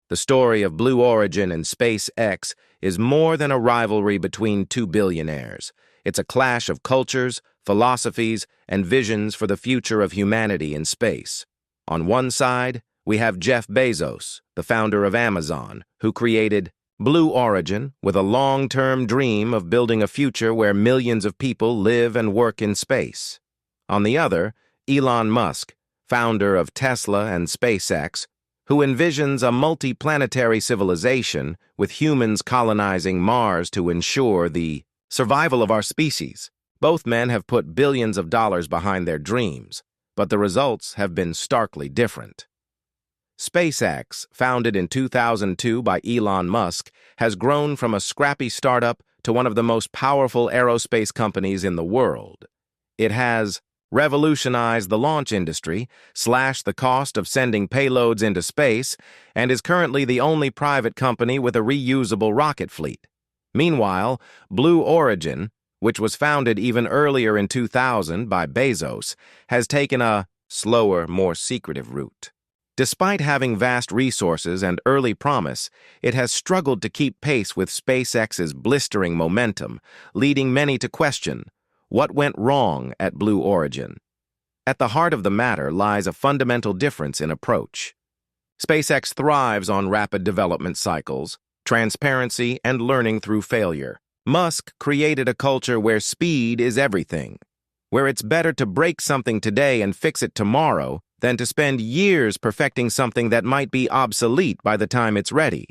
The story of Blue Origin and SpaceX is more than a rivalry between two billionaires. It's a clash of cultures, philosophies, and visions for the future of humanity in space. On one side, we have Jeff Bezos, the founder of Amazon, who created Blue Origin with a long-term dream of building a future where millions of people live and work in space. On the other, Elon Musk, founder of Tesla and SpaceX, who envisions a multi-planetary civilization with humans colonizing Mars to ensure the survival of our species. Both men have put billions of dollars behind their dreams, but the results have been starkly different. SpaceX, founded in 2002 by Elon Musk, has grown from a scrappy startup to one of the most powerful aerospace companies in the world. It has revolutionized the launch industry, slashed the cost of sending payloads into space, and is currently the only private company with a reusable rocket fleet. Meanwhile, Blue Origin, which was founded even earlier in 2000 by Bezos, has taken a slower, more secretive route. Despite having vast resources and early promise, it has struggled to keep pace with SpaceX's blistering momentum, leading many to question, what went wrong at Blue Origin? At the heart of the matter lies a fundamental difference in approach. SpaceX thrives on rapid development cycles, transparency, and learning through failure. Musk created a culture where speed is everything, where it's better to break something today and fix it tomorrow than to spend years perfecting something that might be obsolete by the time it's ready.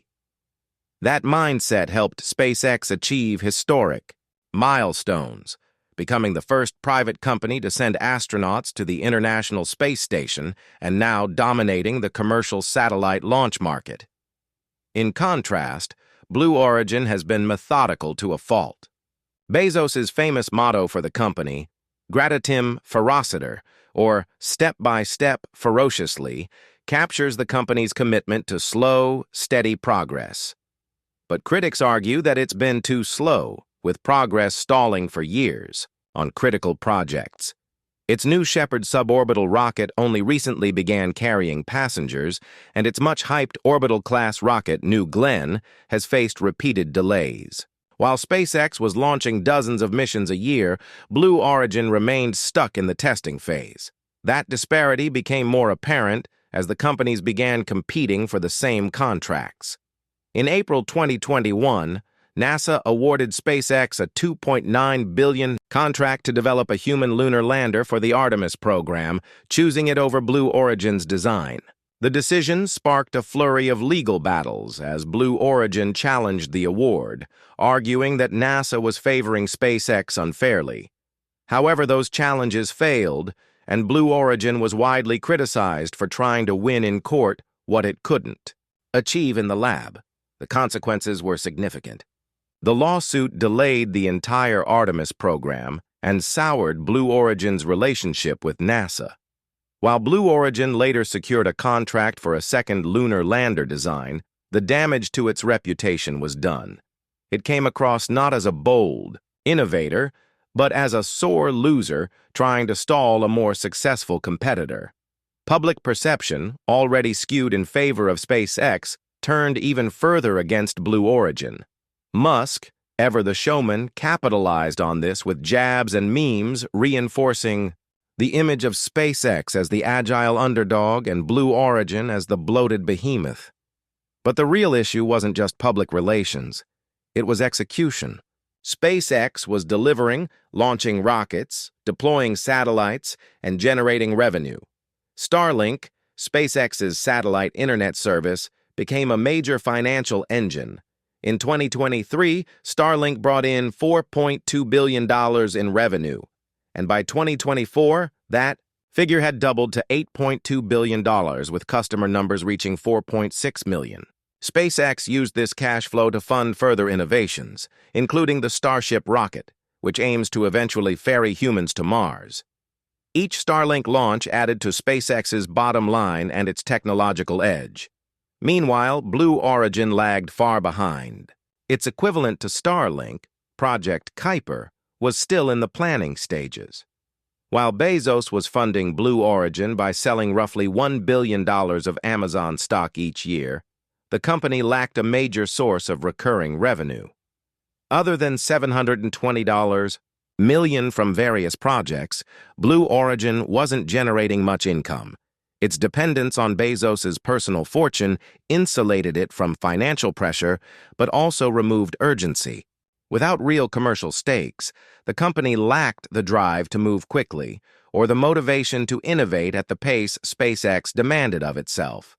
That mindset helped SpaceX achieve historic milestones, becoming the first private company to send astronauts to the International Space Station and now dominating the commercial satellite launch market. In contrast, Blue Origin has been methodical to a fault. Bezos' famous motto for the company, Gradatim ferociter, or step-by-step ferociously, captures the company's commitment to slow, steady progress. But critics argue that it's been too slow, with progress stalling for years on critical projects. Its new Shepard suborbital rocket only recently began carrying passengers, and its much-hyped orbital-class rocket, New Glenn, has faced repeated delays. While SpaceX was launching dozens of missions a year, Blue Origin remained stuck in the testing phase. That disparity became more apparent as the companies began competing for the same contracts. In April 2021, NASA awarded SpaceX a $2.9 billion contract to develop a human lunar lander for the Artemis program, choosing it over Blue Origin's design. The decision sparked a flurry of legal battles as Blue Origin challenged the award, arguing that NASA was favoring SpaceX unfairly. However, those challenges failed, and Blue Origin was widely criticized for trying to win in court what it couldn't achieve in the lab. The consequences were significant. The lawsuit delayed the entire Artemis program and soured Blue Origin's relationship with NASA. While Blue Origin later secured a contract for a second lunar lander design, the damage to its reputation was done. It came across not as a bold innovator, but as a sore loser trying to stall a more successful competitor. Public perception, already skewed in favor of SpaceX, turned even further against Blue Origin. Musk, ever the showman, capitalized on this with jabs and memes reinforcing the image of SpaceX as the agile underdog and Blue Origin as the bloated behemoth. But the real issue wasn't just public relations. It was execution. SpaceX was delivering, launching rockets, deploying satellites, and generating revenue. Starlink, SpaceX's satellite internet service, became a major financial engine. In 2023, Starlink brought in $4.2 billion in revenue, and by 2024, that figure had doubled to $8.2 billion, with customer numbers reaching 4.6 million. SpaceX used this cash flow to fund further innovations, including the Starship rocket, which aims to eventually ferry humans to Mars. Each Starlink launch added to SpaceX's bottom line and its technological edge. Meanwhile, Blue Origin lagged far behind. Its equivalent to Starlink, Project Kuiper, was still in the planning stages. While Bezos was funding Blue Origin by selling roughly $1 billion of Amazon stock each year, the company lacked a major source of recurring revenue. Other than $720 million from various projects, Blue Origin wasn't generating much income. Its dependence on Bezos's personal fortune insulated it from financial pressure, but also removed urgency. Without real commercial stakes, the company lacked the drive to move quickly or the motivation to innovate at the pace SpaceX demanded of itself.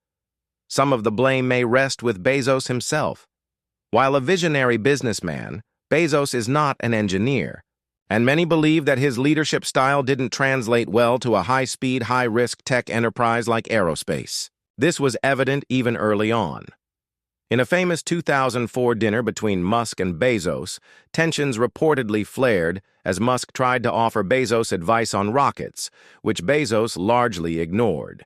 Some of the blame may rest with Bezos himself. While a visionary businessman, Bezos is not an engineer, and many believe that his leadership style didn't translate well to a high-speed, high-risk tech enterprise like aerospace. This was evident even early on. In a famous 2004 dinner between Musk and Bezos, tensions reportedly flared as Musk tried to offer Bezos advice on rockets, which Bezos largely ignored.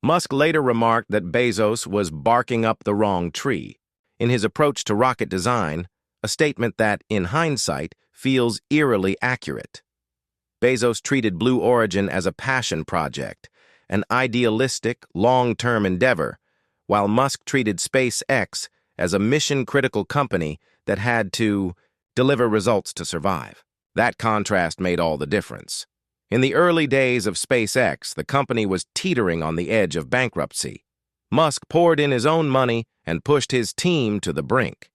Musk later remarked that Bezos was barking up the wrong tree in his approach to rocket design, a statement that, in hindsight, feels eerily accurate. Bezos treated Blue Origin as a passion project, an idealistic, long-term endeavor, while Musk treated SpaceX as a mission-critical company that had to deliver results to survive. That contrast made all the difference. In the early days of SpaceX, the company was teetering on the edge of bankruptcy. Musk poured in his own money and pushed his team to the brink.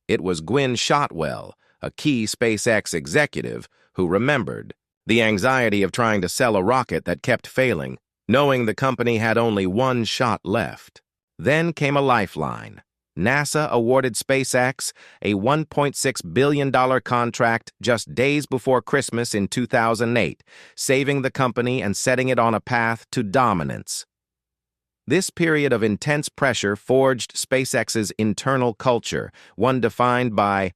It was Gwynne Shotwell, a key SpaceX executive, who remembered the anxiety of trying to sell a rocket that kept failing, knowing the company had only one shot left. Then came a lifeline. NASA awarded SpaceX a $1.6 billion contract just days before Christmas in 2008, saving the company and setting it on a path to dominance. This period of intense pressure forged SpaceX's internal culture, one defined by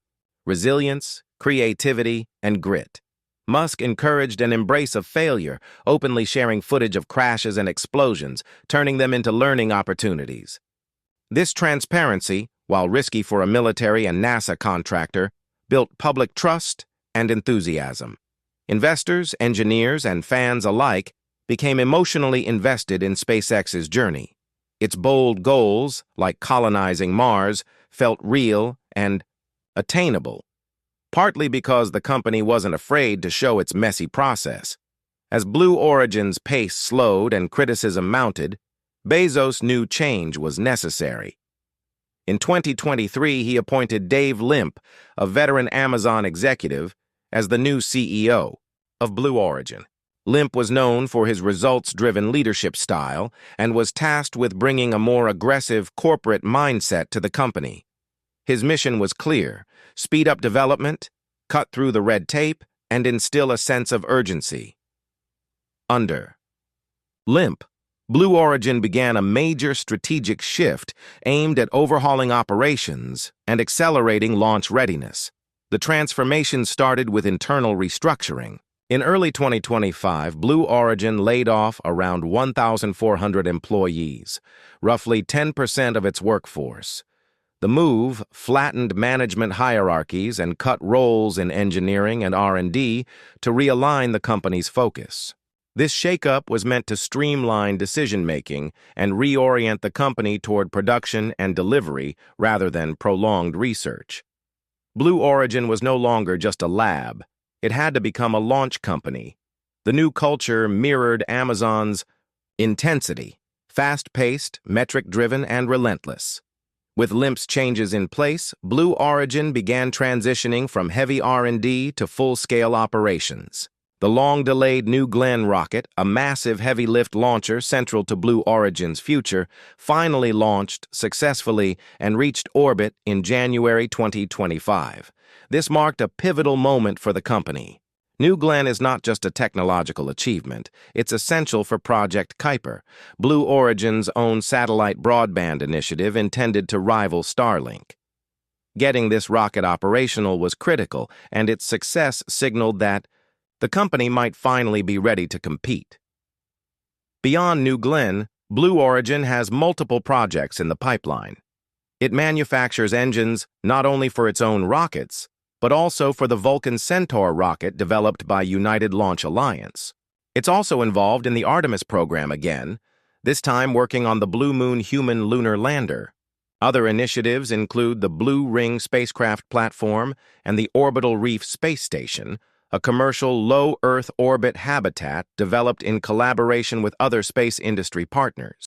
resilience, creativity, and grit. Musk encouraged an embrace of failure, openly sharing footage of crashes and explosions, turning them into learning opportunities. This transparency, while risky for a military and NASA contractor, built public trust and enthusiasm. Investors, engineers, and fans alike became emotionally invested in SpaceX's journey. Its bold goals, like colonizing Mars, felt real and attainable, partly because the company wasn't afraid to show its messy process. As Blue Origin's pace slowed and criticism mounted, Bezos knew change was necessary. In 2023, he appointed Dave Limp, a veteran Amazon executive, as the new CEO of Blue Origin. Limp was known for his results-driven leadership style and was tasked with bringing a more aggressive corporate mindset to the company. His mission was clear: speed up development, cut through the red tape, and instill a sense of urgency. Under Limp, Blue Origin began a major strategic shift aimed at overhauling operations and accelerating launch readiness. The transformation started with internal restructuring. In early 2025, Blue Origin laid off around 1,400 employees, roughly 10% of its workforce. The move flattened management hierarchies and cut roles in engineering and R&D to realign the company's focus. This shakeup was meant to streamline decision-making and reorient the company toward production and delivery rather than prolonged research. Blue Origin was no longer just a lab. It had to become a launch company. The new culture mirrored Amazon's intensity: fast-paced, metric-driven, and relentless. With Limp's changes in place, Blue Origin began transitioning from heavy R&D to full-scale operations. The long-delayed New Glenn rocket, a massive heavy-lift launcher central to Blue Origin's future, finally launched successfully and reached orbit in January 2025. This marked a pivotal moment for the company. New Glenn is not just a technological achievement. It's essential for Project Kuiper, Blue Origin's own satellite broadband initiative intended to rival Starlink. Getting this rocket operational was critical, and its success signaled that the company might finally be ready to compete. Beyond New Glenn, Blue Origin has multiple projects in the pipeline. It manufactures engines not only for its own rockets, but also for the Vulcan Centaur rocket developed by United Launch Alliance. It's also involved in the Artemis program again, this time working on the Blue Moon human lunar lander. Other initiatives include the Blue Ring spacecraft platform and the Orbital Reef Space Station, a commercial low-Earth orbit habitat developed in collaboration with other space industry partners.